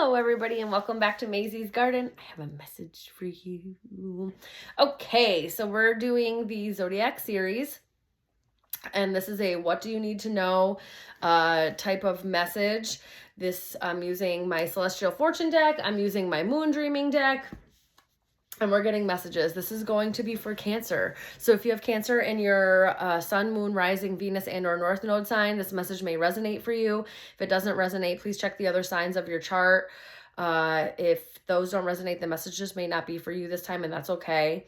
Hello everybody and welcome back to Maisie's Garden. I have a message for you. Okay, so we're doing the Zodiac series and this is a what do you need to know type of message. I'm using my Celestial Fortune deck, I'm using my Moon Dreaming deck, and we're getting messages. This is going to be for Cancer. So if you have Cancer in your Sun, Moon, Rising, Venus, and or North Node sign, this message may resonate for you. If it doesn't resonate, please check the other signs of your chart. If those don't resonate, the message just may not be for you this time, and that's okay.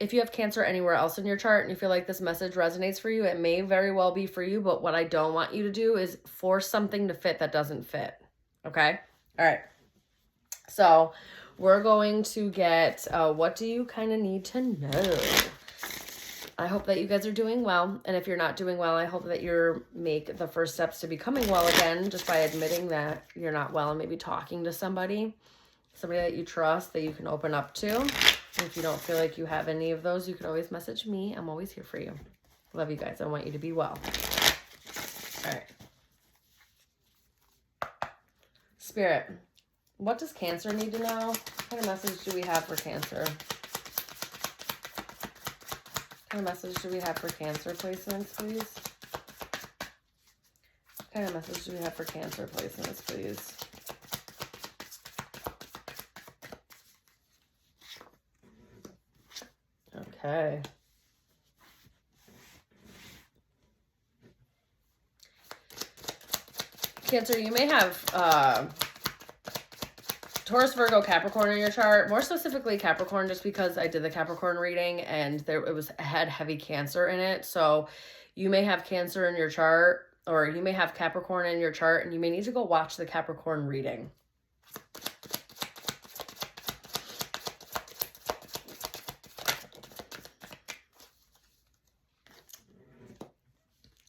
If you have Cancer anywhere else in your chart and you feel like this message resonates for you, it may very well be for you, but what I don't want you to do is force something to fit that doesn't fit. Okay? All right. So we're going to get what do you kind of need to know. I hope that you guys are doing well. And if you're not doing well, I hope that you make the first steps to becoming well again just by admitting that you're not well and maybe talking to somebody that you trust, that you can open up to. And if you don't feel like you have any of those, you can always message me. I'm always here for you. Love you guys. I want you to be well. All right. Spirit, what does Cancer need to know? What kind of message do we have for Cancer? What kind of message do we have for Cancer placements, please? What kind of message do we have for Cancer placements, please? Okay. Cancer, you may have Taurus, Virgo, Capricorn in your chart. More specifically Capricorn, just because I did the Capricorn reading and it had heavy Cancer in it. So you may have Cancer in your chart, or you may have Capricorn in your chart, and you may need to go watch the Capricorn reading.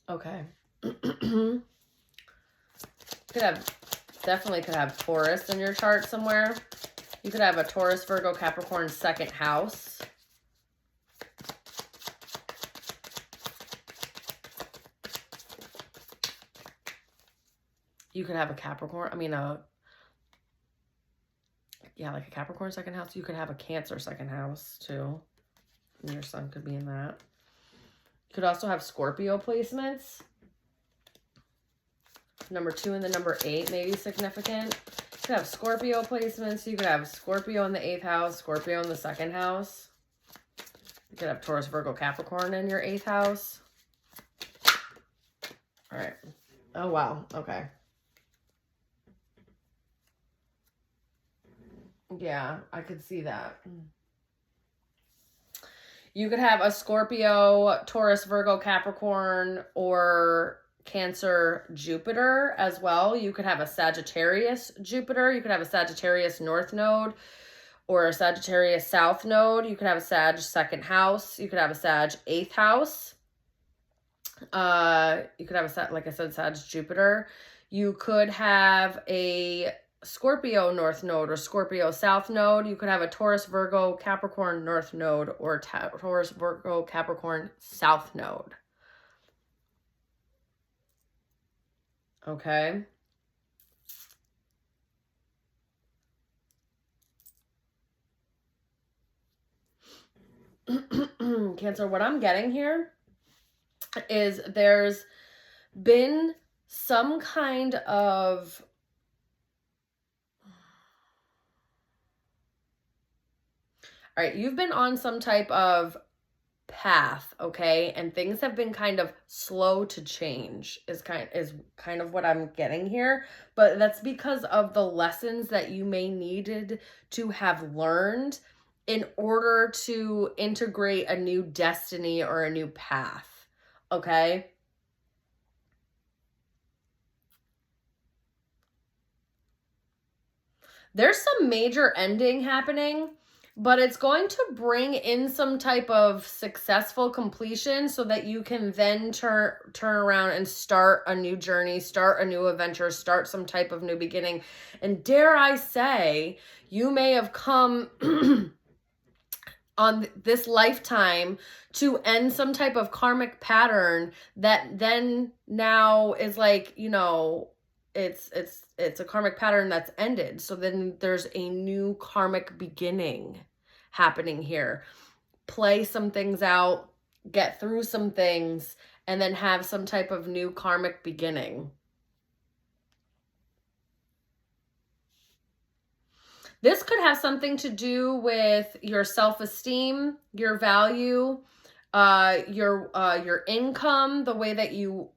Okay. Definitely could have Taurus in your chart somewhere. You could have a Taurus, Virgo, Capricorn second house. You could have a Capricorn, like a Capricorn second house. You could have a Cancer second house too. And your sun could be in that. You could also have Scorpio placements. Number 2 and the number 8 may be significant. You could have Scorpio placements. You could have Scorpio in the 8th house, Scorpio in the 2nd house. You could have Taurus, Virgo, Capricorn in your 8th house. All right. Oh, wow. Okay. Yeah, I could see that. You could have a Scorpio, Taurus, Virgo, Capricorn, or Cancer, Jupiter as well. You could have a Sagittarius, Jupiter. You could have a Sagittarius North Node or a Sagittarius South Node. You could have a Sag second house. You could have a Sag 8th house. You could have a, like I said, Sag Jupiter. You could have a Scorpio North Node or Scorpio South Node. You could have a Taurus, Virgo, Capricorn North Node or Taurus, Virgo, Capricorn South Node. Okay. Cancer, what I'm getting here is there's been some kind of all right, you've been on some type of path, okay, and things have been kind of slow to change is kind of what I'm getting here, but that's because of the lessons that you may needed to have learned in order to integrate a new destiny or a new path. Okay, there's some major ending happening, but it's going to bring in some type of successful completion so that you can then turn around and start a new journey, start a new adventure, start some type of new beginning. And dare I say, you may have come on this lifetime to end some type of karmic pattern that then now is like, it's a karmic pattern that's ended. So then there's a new karmic beginning happening here. Play some things out, get through some things, and then have some type of new karmic beginning. This could have something to do with your self-esteem, your value, your income, the way that you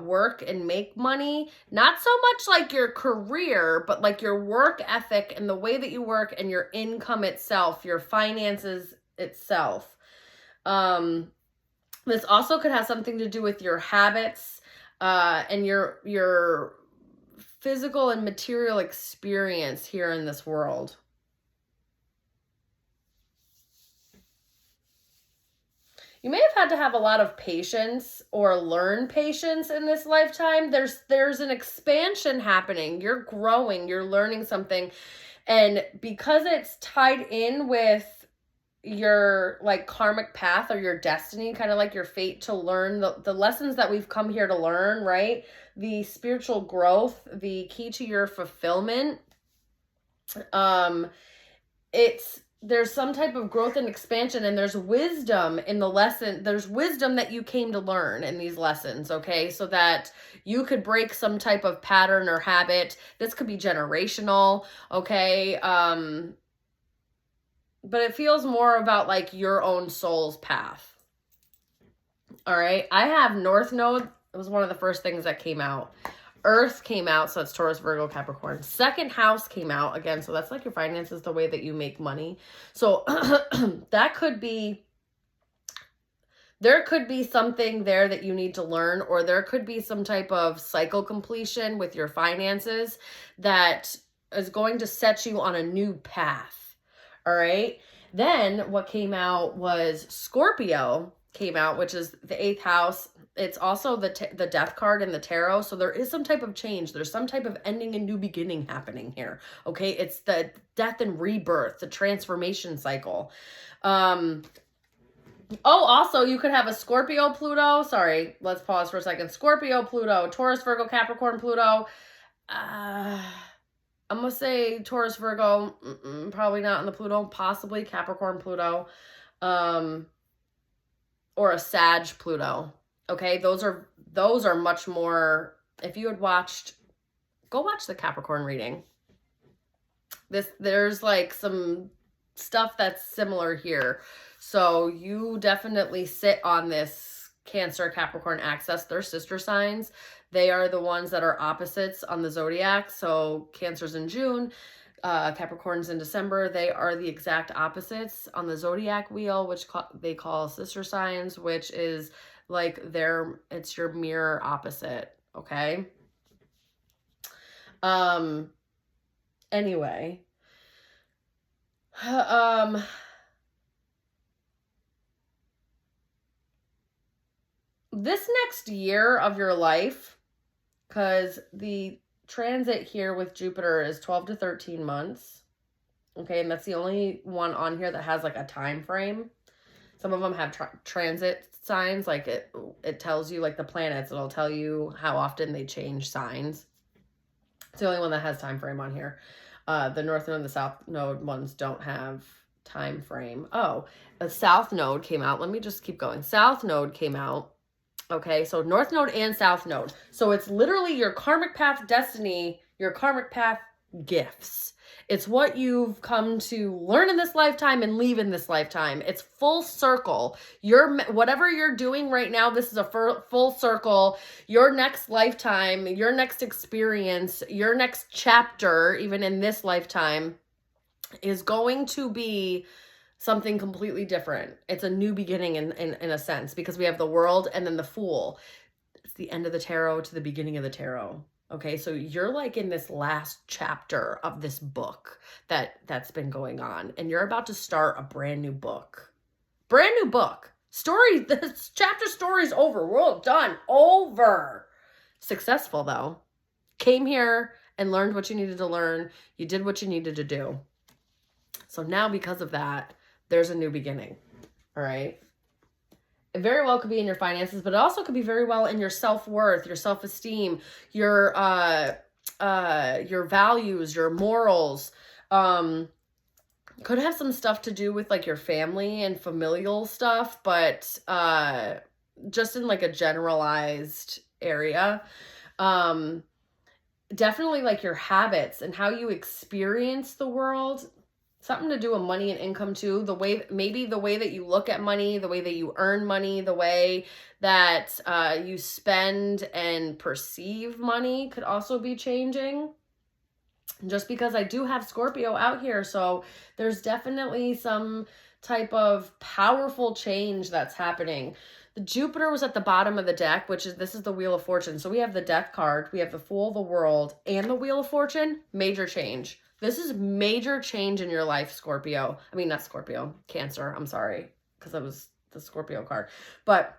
work and make money. Not so much like your career, but like your work ethic and the way that you work and your income itself, your finances itself. This also could have something to do with your habits and your physical and material experience here in this world. You may have had to have a lot of patience or learn patience in this lifetime. There's an expansion happening. You're growing, you're learning something. And because it's tied in with your like karmic path or your destiny, kind of like your fate to learn the lessons that we've come here to learn, right? The spiritual growth, the key to your fulfillment. There's some type of growth and expansion, and there's wisdom in the lesson. There's wisdom that you came to learn in these lessons, okay? So that you could break some type of pattern or habit. This could be generational, okay? But it feels more about like your own soul's path. All right. I have North Node. It was one of the first things that came out. Earth came out. So that's Taurus, Virgo, Capricorn. Second house came out again. So that's like your finances, the way that you make money. So that could be, there could be something there that you need to learn, or there could be some type of cycle completion with your finances that is going to set you on a new path. All right. Then what came out was Scorpio came out, which is the 8th house. It's also the death card in the tarot. So there is some type of change. There's some type of ending and new beginning happening here. Okay. It's the death and rebirth, the transformation cycle. Also you could have a Scorpio Pluto. Sorry. Let's pause for a second. Scorpio Pluto, Taurus, Virgo, Capricorn, Pluto. I'm going to say Taurus, Virgo, probably not in the Pluto, possibly Capricorn, Pluto, or a Sag, Pluto. Okay, those are much more, if you had watched, go watch the Capricorn reading. There's like some stuff that's similar here. So you definitely sit on this Cancer, Capricorn axis. They're sister signs. They are the ones that are opposites on the zodiac. So Cancer's in June, Capricorn's in December. They are the exact opposites on the zodiac wheel, which they call sister signs, which is like it's your mirror opposite. Okay. Anyway, this next year of your life, because the transit here with Jupiter is 12 to 13 months. Okay, and that's the only one on here that has like a time frame. Some of them have transit signs, like it tells you like the planets. It'll tell you how often they change signs. It's the only one that has time frame on here. The North Node and the South Node ones don't have time frame. Oh, the South Node came out. Let me just keep going. South Node came out. Okay, so North Node and South Node. So it's literally your karmic path destiny, your karmic path gifts. It's what you've come to learn in this lifetime and leave in this lifetime. It's full circle. Whatever you're doing right now, this is a full circle. Your next lifetime, your next experience, your next chapter, even in this lifetime, is going to be something completely different. It's a new beginning in a sense, because we have the World and then the Fool. It's the end of the tarot to the beginning of the tarot. Okay, so you're like in this last chapter of this book that's been going on, and you're about to start a brand new book. Brand new book. Story, this chapter story's over. We're all done. Over. Successful though. Came here and learned what you needed to learn. You did what you needed to do. So now because of that, there's a new beginning. All right. It very well could be in your finances, but it also could be very well in your self-worth, your self-esteem, your values, your morals. Could have some stuff to do with like your family and familial stuff, but just in like a generalized area. Definitely like your habits and how you experience the world. Something to do with money and income too. Maybe the way that you look at money, the way that you earn money, the way that you spend and perceive money could also be changing. Just because I do have Scorpio out here, so there's definitely some type of powerful change that's happening. The Jupiter was at the bottom of the deck, this is the Wheel of Fortune. So we have the Death card, we have the Fool of the World, and the Wheel of Fortune. Major change. This is major change in your life, Scorpio. I mean, not Scorpio, Cancer. I'm sorry, because that was the Scorpio card. But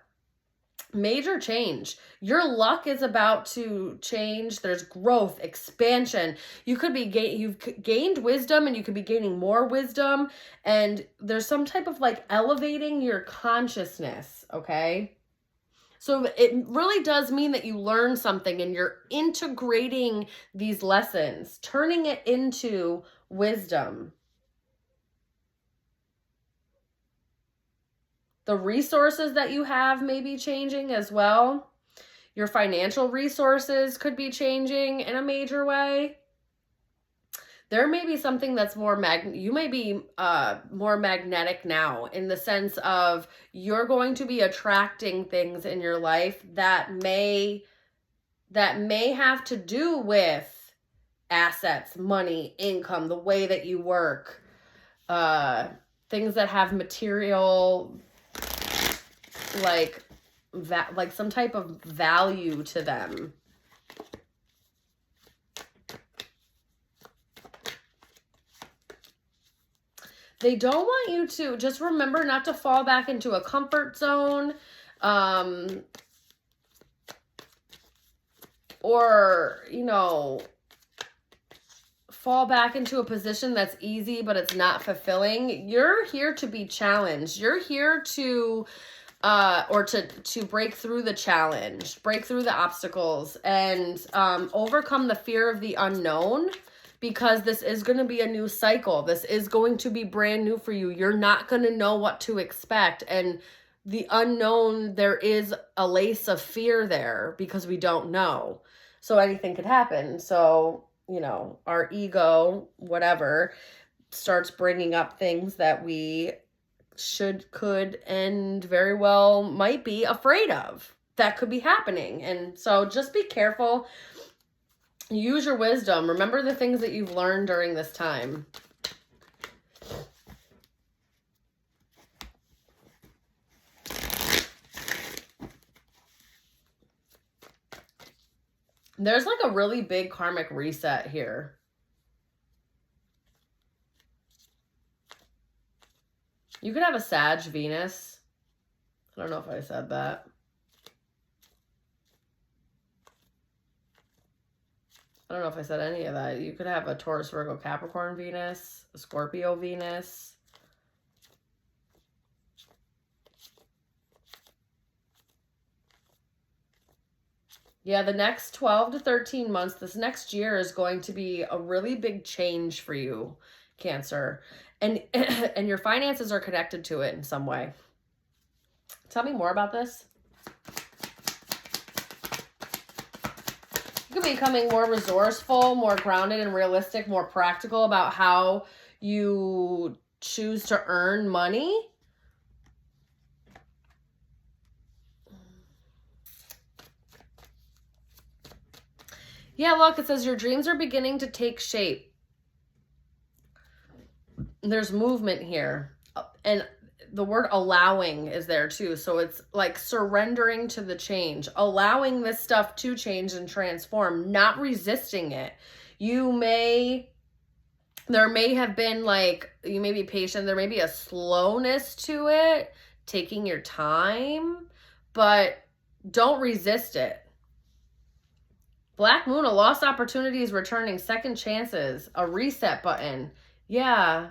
major change. Your luck is about to change. There's growth, expansion. You could be you've gained wisdom, and you could be gaining more wisdom. And there's some type of like elevating your consciousness, okay? So it really does mean that you learn something and you're integrating these lessons, turning it into wisdom. The resources that you have may be changing as well. Your financial resources could be changing in a major way. There may be something that's you may be more magnetic now, in the sense of you're going to be attracting things in your life that may have to do with assets, money, income, the way that you work, things that have material, like some type of value to them. They don't want you to, just remember not to fall back into a comfort zone, or, fall back into a position that's easy, but it's not fulfilling. You're here to be challenged. You're here to, to break through the challenge, break through the obstacles, and overcome the fear of the unknown. Because this is going to be a new cycle. This is going to be brand new for you. You're not going to know what to expect. And the unknown, there is a lace of fear there because we don't know. So anything could happen. So, our ego, whatever, starts bringing up things that we could, and very well might be afraid of. That could be happening. And so just be careful. Use your wisdom. Remember the things that you've learned during this time. There's like a really big karmic reset here. You could have a Sag Venus. I don't know if I said that. I don't know if I said any of that. You could have a Taurus, Virgo, Capricorn Venus, a Scorpio Venus. Yeah, the next 12 to 13 months, this next year is going to be a really big change for you, Cancer. And your finances are connected to it in some way. Tell me more about this. You could be becoming more resourceful, more grounded and realistic, more practical about how you choose to earn money. Yeah, look, it says your dreams are beginning to take shape. There's movement here. And the word allowing is there too. So it's like surrendering to the change, allowing this stuff to change and transform, not resisting it. There may have been like, you may be patient. There may be a slowness to it, taking your time, but don't resist it. Black Moon, a lost opportunity is returning, second chances, a reset button. Yeah.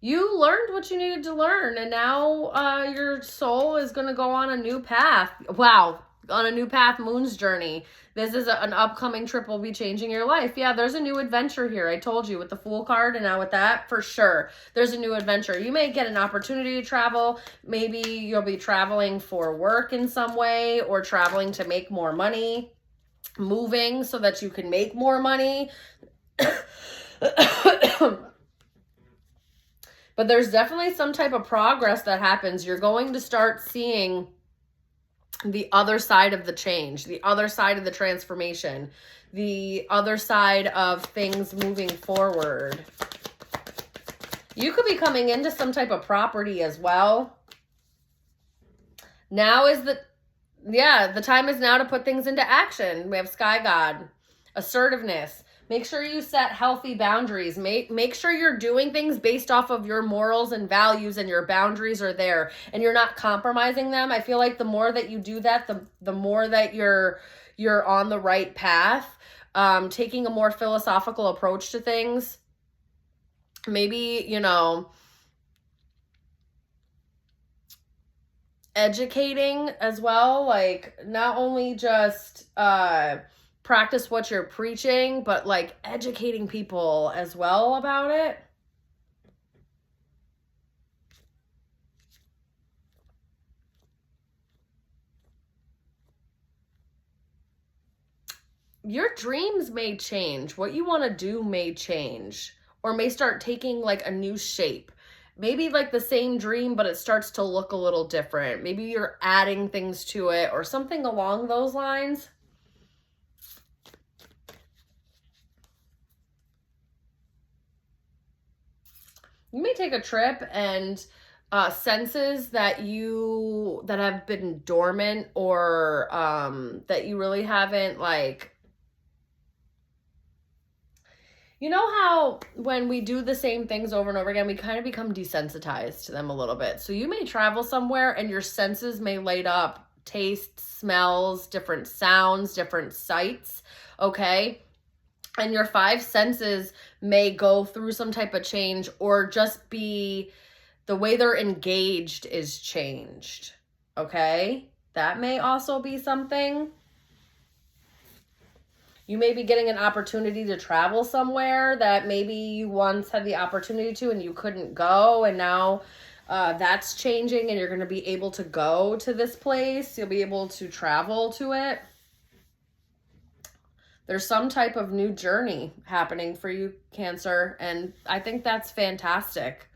You learned what you needed to learn, and now your soul is going to go on a new path. Wow, on a new path, Moon's journey. This is an upcoming trip will be changing your life. Yeah, there's a new adventure here. I told you with the Fool card, and now with that, for sure, there's a new adventure. You may get an opportunity to travel. Maybe you'll be traveling for work in some way, or traveling to make more money, moving so that you can make more money. But there's definitely some type of progress that happens. You're going to start seeing the other side of the change, the other side of the transformation, the other side of things moving forward. You could be coming into some type of property as well. Now is the time is now to put things into action. We have Sky God, assertiveness. Make sure you set healthy boundaries. Make sure you're doing things based off of your morals and values, and your boundaries are there and you're not compromising them. I feel like the more that you do that, the more that you're on the right path. Taking a more philosophical approach to things. Maybe, educating as well, like not only just practice what you're preaching, but like educating people as well about it. Your dreams may change. What you want to do may change, or may start taking like a new shape. Maybe like the same dream, but it starts to look a little different. Maybe you're adding things to it or something along those lines. You may take a trip, and senses that have been dormant, or that you really haven't, like, you know how when we do the same things over and over again, we kind of become desensitized to them a little bit. So you may travel somewhere and your senses may light up, taste, smells, different sounds, different sights, okay? And your 5 senses may go through some type of change, or just be the way they're engaged is changed. Okay? That may also be something. You may be getting an opportunity to travel somewhere that maybe you once had the opportunity to and you couldn't go, and now that's changing and you're going to be able to go to this place. You'll be able to travel to it. There's some type of new journey happening for you, Cancer, and I think that's fantastic.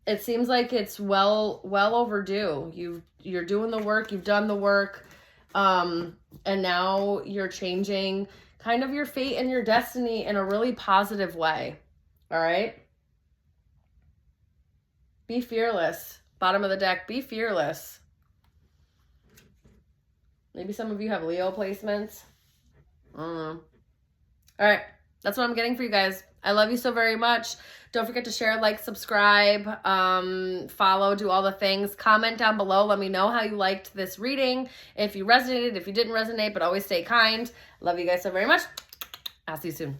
It seems like it's well overdue. You're doing the work, you've done the work, and now you're changing kind of your fate and your destiny in a really positive way. All right? Be fearless. Bottom of the deck, be fearless. Maybe some of you have Leo placements. All right. That's what I'm getting for you guys. I love you so very much. Don't forget to share, like, subscribe, follow, do all the things. Comment down below. Let me know how you liked this reading. If you resonated, if you didn't resonate, but always stay kind. Love you guys so very much. I'll see you soon.